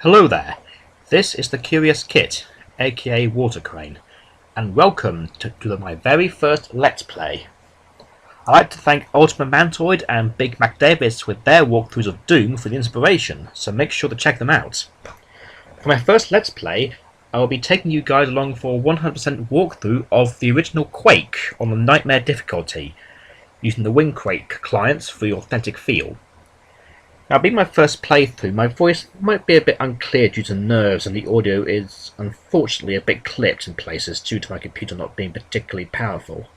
Hello there, this is the Curious Kit, aka Water Crane, and welcome to my very first Let's Play. I'd like to thank Ultimate Mantoid and Big Mac Davis with their walkthroughs of Doom for the inspiration, so make sure to check them out. For my first Let's Play, I will be taking you guys along for a 100% walkthrough of the original Quake on the Nightmare difficulty, using the WinQuake clients for the authentic feel. Now, being my first playthrough, my voice might be a bit unclear due to nerves, and the audio is unfortunately a bit clipped in places due to my computer not being particularly powerful.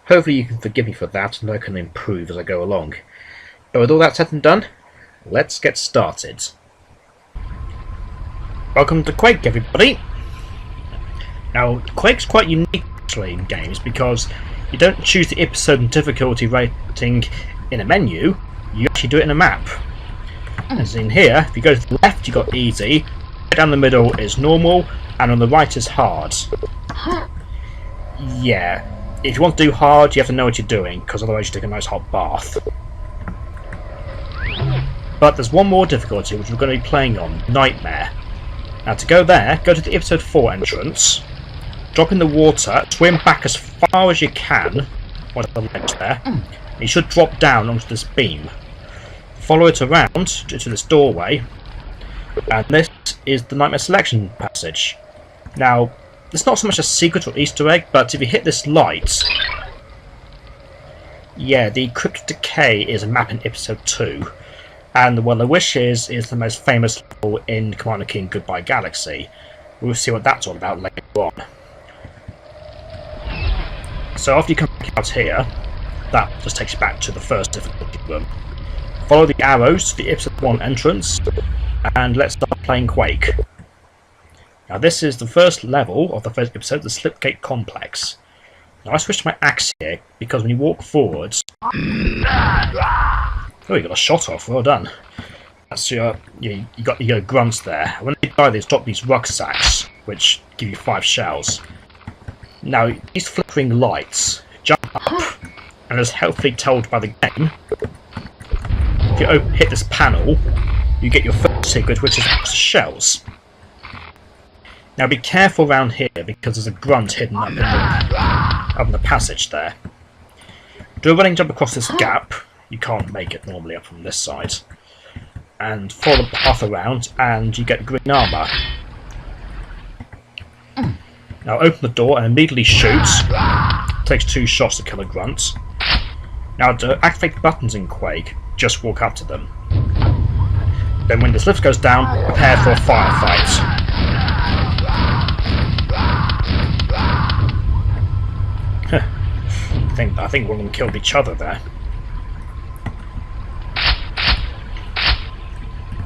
Hopefully you can forgive me for that, and I can improve as I go along. But with all that said and done, let's get started. Welcome to Quake, everybody! Now, Quake's quite unique actually in games because you don't choose the episode and difficulty rating in a menu, you actually do it in a map. As in here, if you go to the left, you got easy, down the middle is normal, and on the right is hard. Yeah, if you want to do hard, you have to know what you're doing, because otherwise you take a nice hot bath. But there's one more difficulty which we're going to be playing on, Nightmare. Now to go there, go to the episode 4 entrance, drop in the water, swim back as far as you can, onto the ledge there, and you should drop down onto this beam. Follow it around to this doorway, and this is the Nightmare selection passage. Now, it's not so much a secret or Easter egg, but if you hit this light, yeah, the Crypt Decay is a map in episode 2, and the Well of Wishes is the most famous level in Commander Keen Goodbye Galaxy. We'll see what that's all about later on. So after you come back out here, that just takes you back to the first difficulty room. Follow the arrows to the episode 1 entrance, and let's start playing Quake. Now this is the first level of the first episode, the Slipgate Complex. Now I switched to my axe here, because when you walk forwards... Oh, you got a shot off, well done. That's your, you got your grunts there. When they die, they drop these rucksacks, which give you 5 shells. Now, these flickering lights jump up, and as helpfully told by the game, if you hit this panel, you get your first secret, which is shells. Now be careful around here, because there's a grunt hidden up in the passage there. Do a running jump across this gap. You can't make it normally up from this side. And follow the path around, and you get green armour. Now open the door and immediately shoot. Takes 2 shots to kill a grunt. Now to activate buttons in Quake, just walk up to them. Then when this lift goes down, prepare for a firefight. I think one of them killed each other there.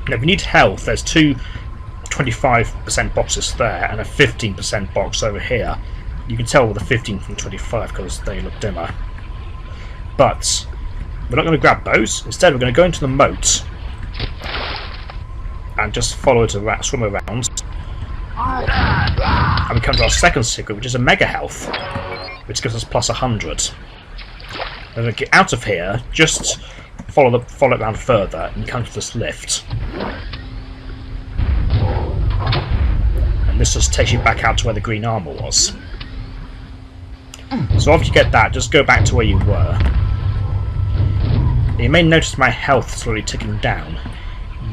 Now if you need health, there's 2 25% boxes there and a 15% box over here. You can tell the 15 from 25 because they look dimmer. But we're not going to grab those. Instead, we're going to go into the moat and just follow it around, swim around. And we come to our second secret, which is a mega health, which gives us plus 100. When we get out of here, just follow it around further, and you come to this lift. And this just takes you back out to where the green armour was. So after you get that, just go back to where you were. You may notice my health slowly ticking down.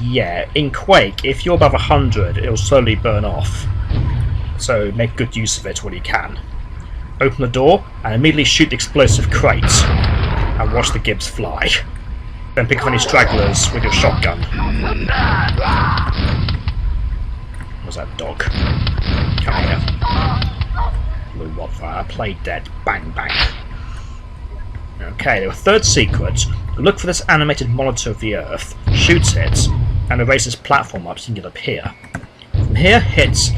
Yeah, in Quake, if you're above 100, it'll slowly burn off. So make good use of it when you can. Open the door and immediately shoot the explosive crate and watch the gibs fly. Then pick up any stragglers with your shotgun. What's that dog? Come here. Blue wildfire, play dead, bang bang. Okay, the third secret. Look for this animated monitor of the Earth, shoots it, and erase this platform up so you can get up here. From here, hit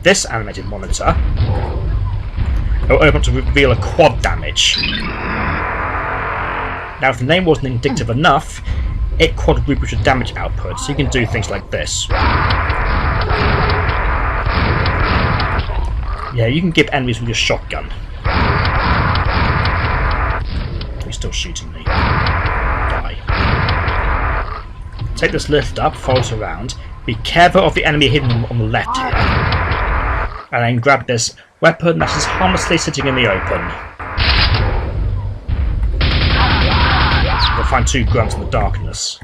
this animated monitor. It will open up to reveal a quad damage. Now, if the name wasn't indicative enough, it quadruples your damage output, so you can do things like this. Yeah, you can give enemies with your shotgun. He's still shooting me. Die. Take this lift up, follow it around, Be careful of the enemy hidden on the left here. And then grab this weapon that is harmlessly sitting in the open. You'll find 2 grunts in the darkness.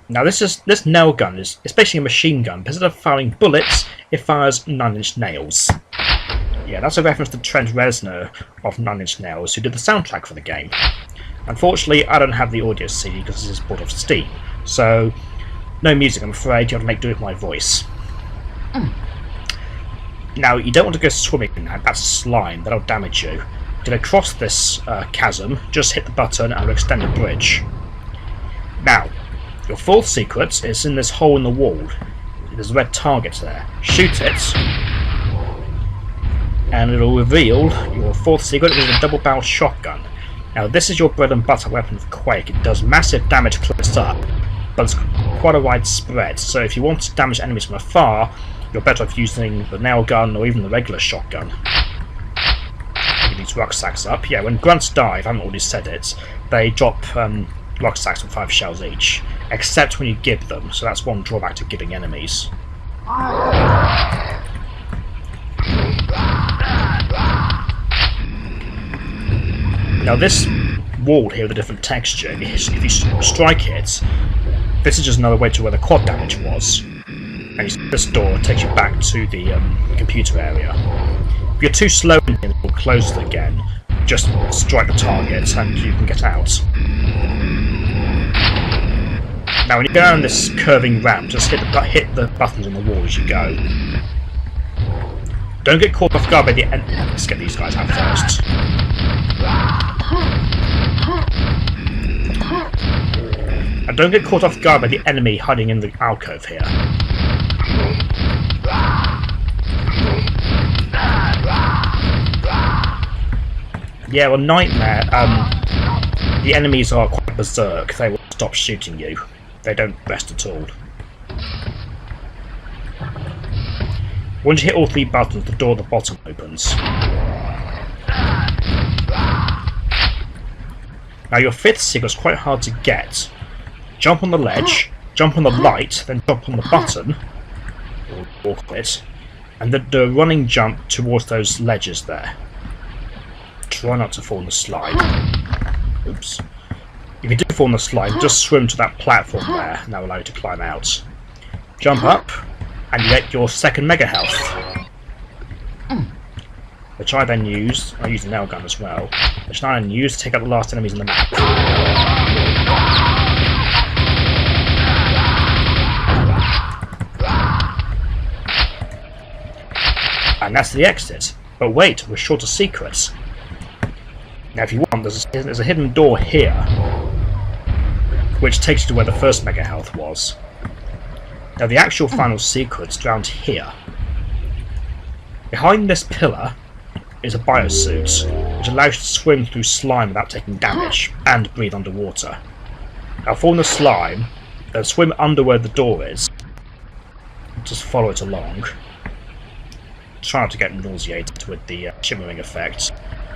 Now this nail gun is basically a machine gun, but instead of firing bullets, it fires 9-inch nails. Yeah, that's a reference to Trent Reznor of 9 Inch Nails, who did the soundtrack for the game. Unfortunately, I don't have the audio CD because this is bought off Steam, so no music, I'm afraid. You have to make do with my voice. Now, you don't want to go swimming in that. That's slime. That'll damage you. To get across this chasm, just hit the button and it'll extend the bridge. Now, your 4th secret is in this hole in the wall. There's a red target there. Shoot it, and it'll reveal your 4th secret is a double-barrel shotgun. Now, this is your bread and butter weapon for Quake. It does massive damage close up, but it's quite a wide spread. So if you want to damage enemies from afar, you're better off using the nail gun or even the regular shotgun. Get these rucksacks up. Yeah, when grunts die, if I haven't already said it, they drop rucksacks with 5 shells each, except when you gib them. So that's one drawback to gibbing enemies. Now this wall here with a different texture, if you strike it, this is just another way to where the quad damage was. And you see this door takes you back to the computer area. If you're too slow in here, it will close it again. Just strike the target and you can get out. Now when you go down this curving ramp, just hit the buttons on the wall as you go. Don't get caught off guard by the enemy. Let's get these guys out first. And don't get caught off guard by the enemy hiding in the alcove here. Yeah, well, Nightmare, the enemies are quite berserk. They will stop shooting you. They don't rest at all. Once you hit all 3 buttons, the door at the bottom opens. Now your 5th secret is quite hard to get. Jump on the ledge, jump on the light, then jump on the button, or walk it, and then do a running jump towards those ledges there. Try not to fall in the slide. Oops. If you do fall in the slide, just swim to that platform there, and that will allow you to climb out. Jump up, and you get your 2nd mega health, which I then use. I use the nail gun as well, which I then use to take out the last enemies on the map. And that's the exit. But wait, we're short of secrets. Now, if you want, there's a hidden door here, which takes you to where the 1st mega health was. Now, the actual final secret's around here. Behind this pillar is a biosuit, which allows you to swim through slime without taking damage, and breathe underwater. Now, fall in the slime, then swim under where the door is. Just follow it along. Try not to get nauseated with the shimmering effect.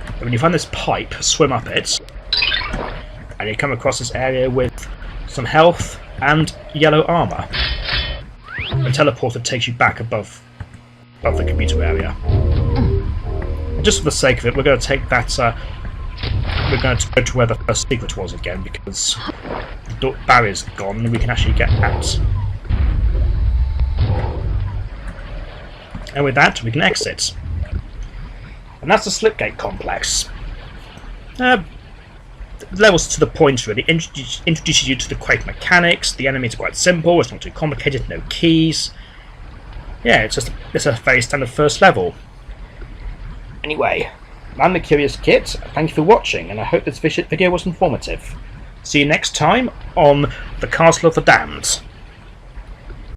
And when you find this pipe, swim up it, and you come across this area with some health and yellow armour. The teleporter takes you back above the computer area. And just for the sake of it, we're going to take that. We're going to go to where the 1st secret was again, because the barrier's gone and we can actually get out. And with that, we can exit. And that's the Slipgate Complex. Levels to the point, really. Introduces you to the Quake mechanics. The enemies are quite simple. It's not too complicated. No keys. Yeah, it's a very standard 1st level. Anyway, I'm the Curious Kit. Thank you for watching, and I hope this video was informative. See you next time on the Castle of the Damned.